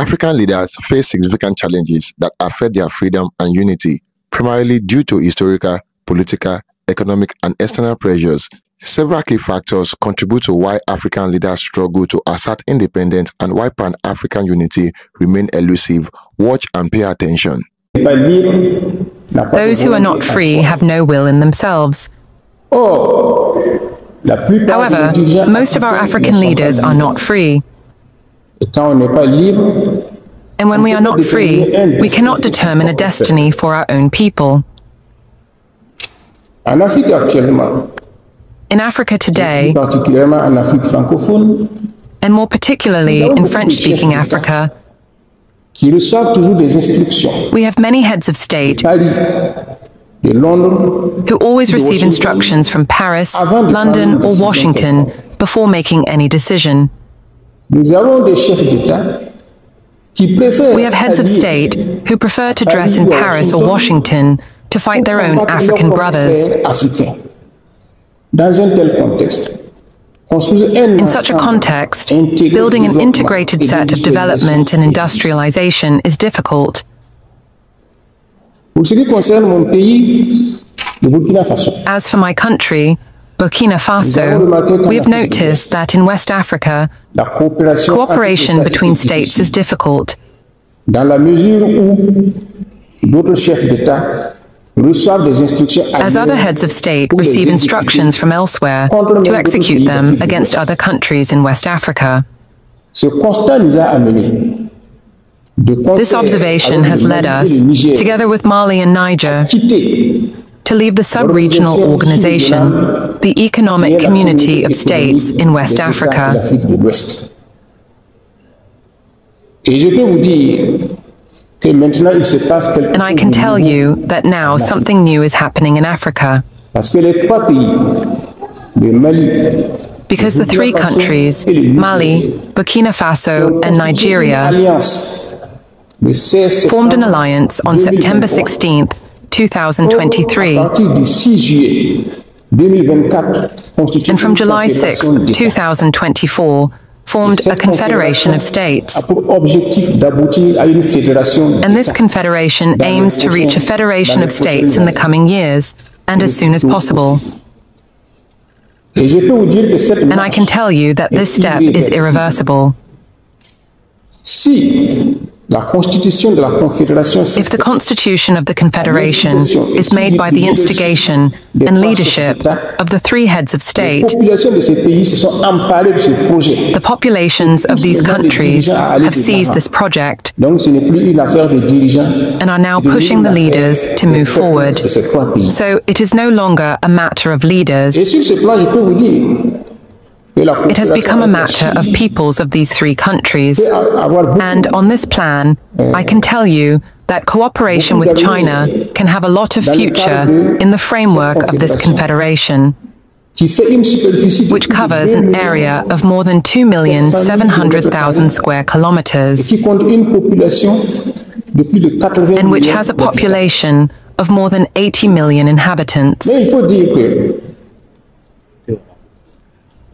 African leaders face significant challenges that affect their freedom and unity, primarily due to historical, political, economic, and external pressures. Several key factors contribute to why African leaders struggle to assert independence and why Pan-African unity remain elusive. Watch and pay attention. Those who are not free have no will in themselves. However, most of our African leaders are not free. And when we are not free, we cannot determine a destiny for our own people. In Africa today, and more particularly in French-speaking Africa, we have many heads of state who always receive instructions from Paris, London, or Washington before making any decision. We have heads of state who prefer to dress in Paris or Washington to fight their own African brothers. In such a context, building an integrated set of development and industrialization is difficult. As for my country, Burkina Faso, we have noticed that in West Africa, cooperation between states is difficult. As other heads of state receive instructions from elsewhere to execute them against other countries in West Africa. This observation has led us, together with Mali and Niger, to leave the sub-regional organization, the Economic Community of States in West Africa. And I can tell you that now something new is happening in Africa. Because the three countries, Mali, Burkina Faso, and Nigeria, formed an alliance on September 16th, 2023. And from July 6th, 2024, formed a confederation of states. And this confederation aims to reach a federation of states in the coming years, and as soon as possible. And I can tell you that this step is irreversible. If the constitution of the Confederation is made by the instigation and leadership of the three heads of state, the populations of these countries have seized this project and are now pushing the leaders to move forward. So it is no longer a matter of leaders. It has become a matter of peoples of these three countries. And on this plan, I can tell you that cooperation with China can have a lot of future in the framework of this confederation, which covers an area of more than 2,700,000 square kilometers, and which has a population of more than 80 million inhabitants.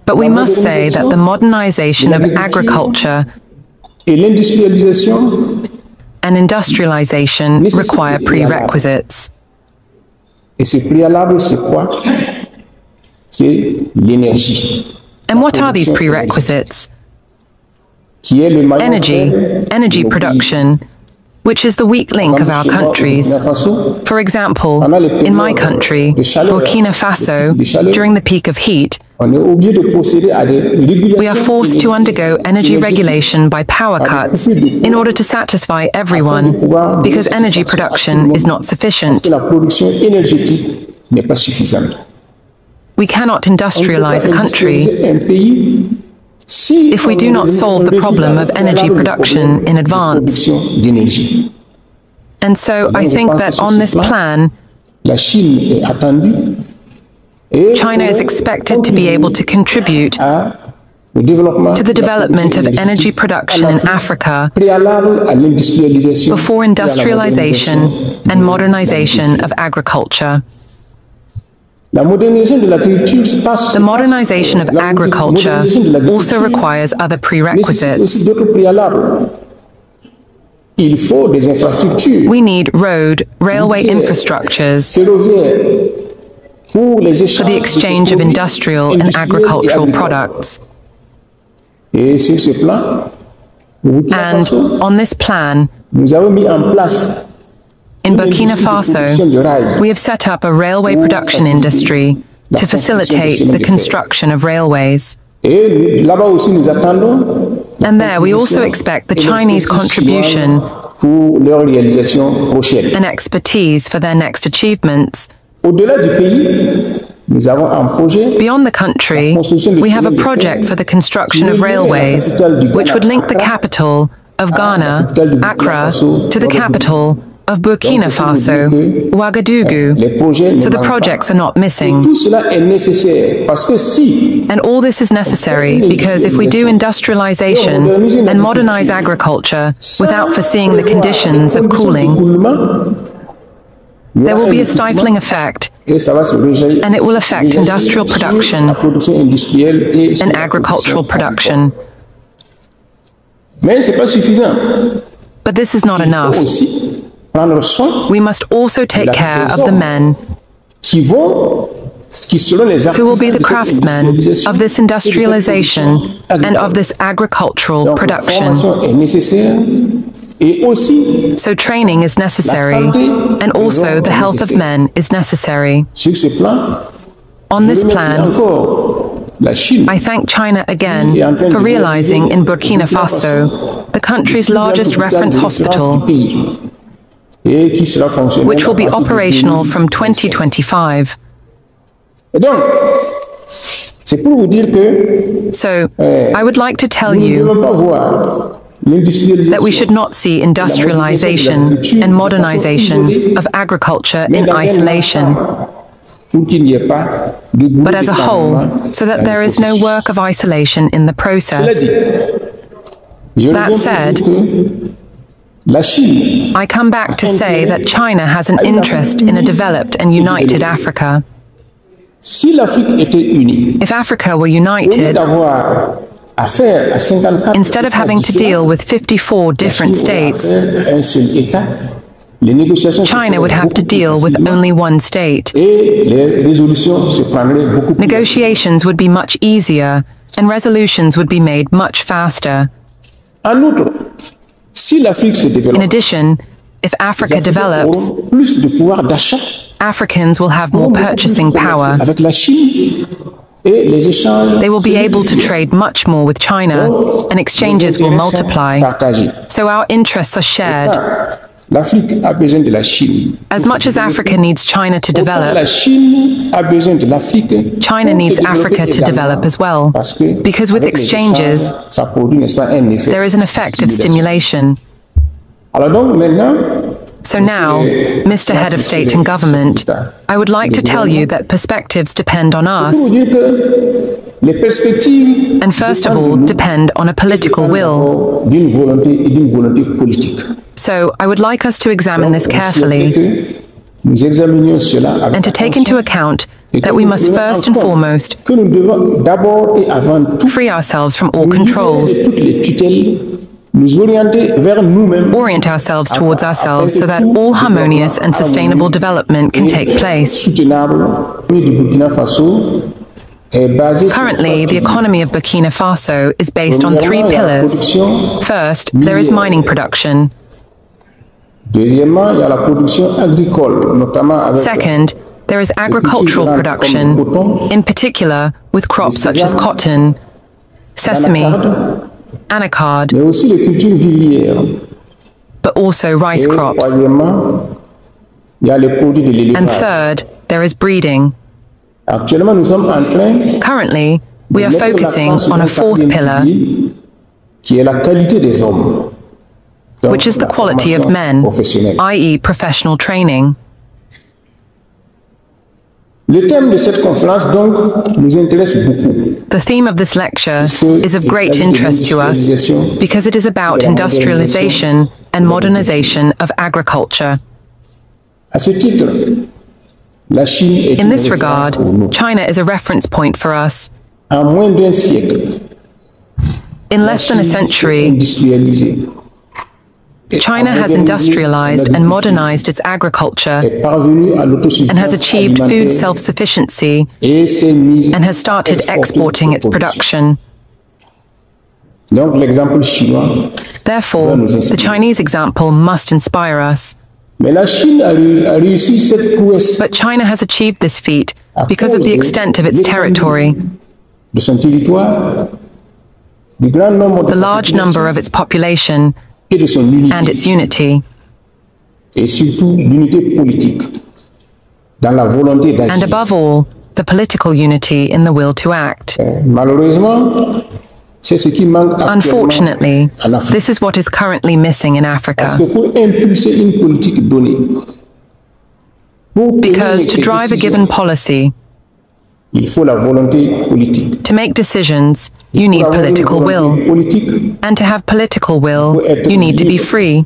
But we must say that the modernization of agriculture and industrialization require prerequisites. And what are these prerequisites? Energy production, which is the weak link of our countries. For example, in my country, Burkina Faso, during the peak of heat, we are forced to undergo energy regulation by power cuts in order to satisfy everyone, because energy production is not sufficient. We cannot industrialize a country if we do not solve the problem of energy production in advance. And so I think that on this plan, China is expected to be able to contribute to the development of energy production in Africa before industrialization and modernization of agriculture. The modernization of agriculture also requires other prerequisites. il faut des infrastructures We need road, railway infrastructures ferroviaires pour les for the échanges exchange of industrial and agricultural products. Et sur ce plan, au Burkina And Faso, on this plan, nous avons mis en place in Burkina Faso, we have set up a railway production industry to facilitate the construction of railways. Et là-bas aussi, nous attendons And there we also expect the Chinese contribution pour leur réalisation prochaine. and expertise for their next achievements. Au-delà du pays, nous avons un projet Beyond the country, we have a project for the construction of railways, which would link the capital of Ghana, Accra, to the capital of Burkina Faso, Ouagadougou, so the projects are not missing. Tout cela est nécessaire parce que si And all this is necessary because if we do industrialization and modernize agriculture without foreseeing the conditions of cooling, there will be a stifling effect, and it will affect industrial production and agricultural production. Mais c'est pas suffisant. But this is not enough. Aussi prendre soin We must also take care of the men qui selon les who will be the artisans craftsmen of this industrialization and of this agricultural Donc, production. formation est nécessaire et aussi So training is necessary, and also the health of men is necessary. sur ce plan, On this je remercie plan, encore la Chine I thank China again for realizing in Burkina Faso, the country's largest reference hospital, et qui sera fonctionnel which will be à partir de operational 2025. from 2025. Et donc, c'est pour vous dire que So I would like to tell nous ne you devons pas voir l'industrialisation that we should not see industrialization and modernization of agriculture in isolation, pour qu'il n'y ait pas de but as a whole, so that there is no work of isolation in the process. That said, la Chine I come back to say that China has an interest in a developed and united Africa. si l'Afrique était unie, If Africa were au lieu united, d'avoir affaire à 54 instead of having to deal with 54 different states, affaire à un seul État, les négociations se China would feraient have to beaucoup deal plus with facilement only one state. et les résolutions se prendraient beaucoup plus Negotiations would be much easier, and resolutions would be made much faster. En outre, si l'Afrique se In développe, addition, if Africa les Africains develops, auront plus de pouvoir d'achat, Africans will have more auront beaucoup plus purchasing de commerce power. avec la Chine et les échanges They will be se able to multiplieront. trade much more with China, and exchanges will multiply. Partagés. So our interests are shared. L'Afrique a besoin de la Chine. As much as Africa needs China to Autant develop, la Chine a besoin de l'Afrique. China pour needs se développer Africa to également. develop as well, Parce que because with avec les exchanges, échanges, ça produit, n'est-ce pas, un effet there is an effect of de stimulation. Alors donc maintenant, So now, Mr. Head of State and Government, I would like to tell you that perspectives depend on pour us, vous dire que les perspectives and first of all, depend on a political will. d'une volonté et d'une volonté politique. So I would like us to examine this Donc, je carefully, souhaiterais que nous examinions cela avec and to take into account et que that we nous must prenions first en and compte foremost que nous devons d'abord et avant tout free ourselves from all nous libérer controls, de toutes les tutelles, nous orienter vers nous-mêmes, orient ourselves towards ourselves so that all harmonious and sustainable development can take place. soutenable. Le du Burkina Faso est basé sur Currently, the economy of Burkina Faso is based on three Premièrement, il y a la pillars. production. First, there is mining production. Deuxièmement, il y a la production agricole, notamment avec Second, there is agricultural production, in particular with crops such as cotton, sesame, l'anacarde, anacarde, mais aussi les cultures vivrières. but also rice Et crops. troisièmement, il y a les produits de And l'élevage. third, there is breeding. Actuellement, nous sommes en train Currently, we are de mettre focusing l'accent sur on a un fourth quatrième pillar, pilier, qui est la qualité des hommes. Donc, which is the la quality of formation men, professionnelle. i.e. professional training. Le thème de cette conférence, donc, nous intéresse beaucoup. The theme of this lecture is of great interest to us because it is about industrialization and modernization of agriculture. À ce titre, la Chine est In une this référence regard, pour nous. China is a reference point for us. En moins d'un siècle, In la less than a Chine s'est century, industrialisée. China has industrialized and modernized its agriculture and has achieved food self-sufficiency and has started exporting its production. Therefore, the Chinese example must inspire us. But China has achieved this feat because of the extent of its territory, the large number of its population, and its unity. And above all, the political unity in the will to act. Unfortunately, this is what is currently missing in Africa. Because to drive a given policy, to make decisions, you need political will. And to have political will, you need to be free.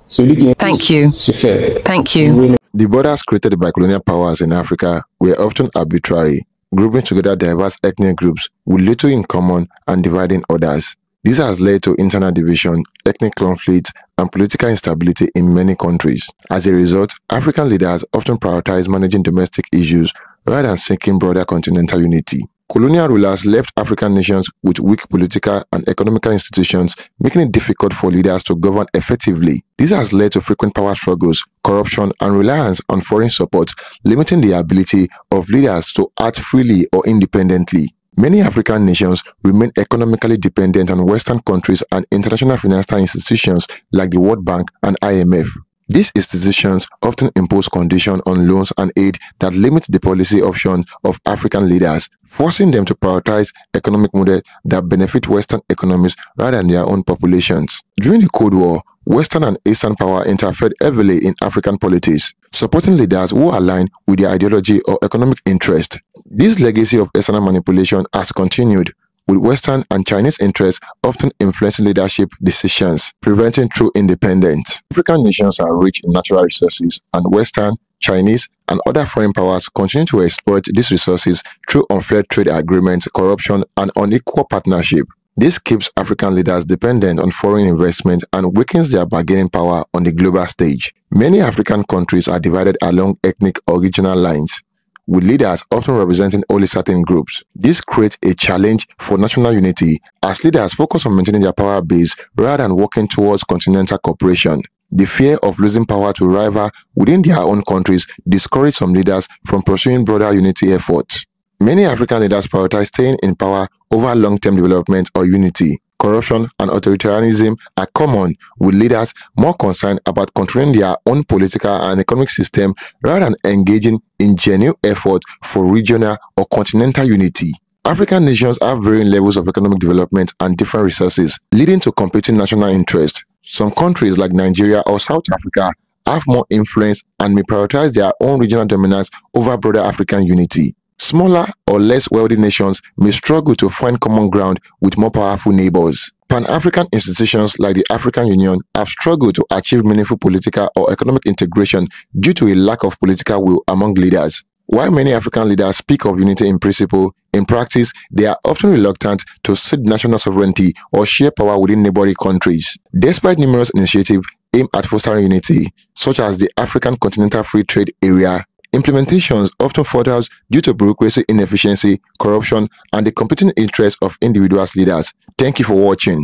Thank you. Thank you. The borders created by colonial powers in Africa were often arbitrary, grouping together diverse ethnic groups with little in common and dividing others. This has led to internal division, ethnic conflicts, and political instability in many countries. As a result, African leaders often prioritize managing domestic issues rather than seeking broader continental unity. Colonial rulers left African nations with weak political and economical institutions, making it difficult for leaders to govern effectively. This has led to frequent power struggles, corruption, and reliance on foreign support, limiting the ability of leaders to act freely or independently. Many African nations remain economically dependent on Western countries and international financial institutions like the World Bank and IMF. These institutions often impose conditions on loans and aid that limit the policy options of African leaders, forcing them to prioritize economic models that benefit Western economies rather than their own populations. During the Cold War, Western and Eastern power interfered heavily in African politics, supporting leaders who align with their ideology or economic interest. This legacy of external manipulation has continued, with Western and Chinese interests often influencing leadership decisions, preventing true independence. African nations are rich in natural resources, and Western, Chinese, and other foreign powers continue to exploit these resources through unfair trade agreements, corruption, and unequal partnership. This keeps African leaders dependent on foreign investment and weakens their bargaining power on the global stage. Many African countries are divided along ethnic or regional lines, with leaders often representing only certain groups. This creates a challenge for national unity as leaders focus on maintaining their power base rather than working towards continental cooperation. The fear of losing power to a rival within their own countries discourages some leaders from pursuing broader unity efforts. Many African leaders prioritize staying in power over long-term development or unity. Corruption and authoritarianism are common, with leaders more concerned about controlling their own political and economic system rather than engaging in genuine effort for regional or continental unity. African nations have varying levels of economic development and different resources, leading to competing national interests. Some countries like Nigeria or South Africa have more influence and may prioritize their own regional dominance over broader African unity. Smaller or less wealthy nations may struggle to find common ground with more powerful neighbors. Pan-African institutions like the African Union have struggled to achieve meaningful political or economic integration due to a lack of political will among leaders. While many African leaders speak of unity in principle, in practice, they are often reluctant to cede national sovereignty or share power within neighboring countries. Despite numerous initiatives aimed at fostering unity, such as the African Continental Free Trade Area, implementations often falters due to bureaucracy inefficiency, corruption, and the competing interests of individual leaders. Thank you for watching.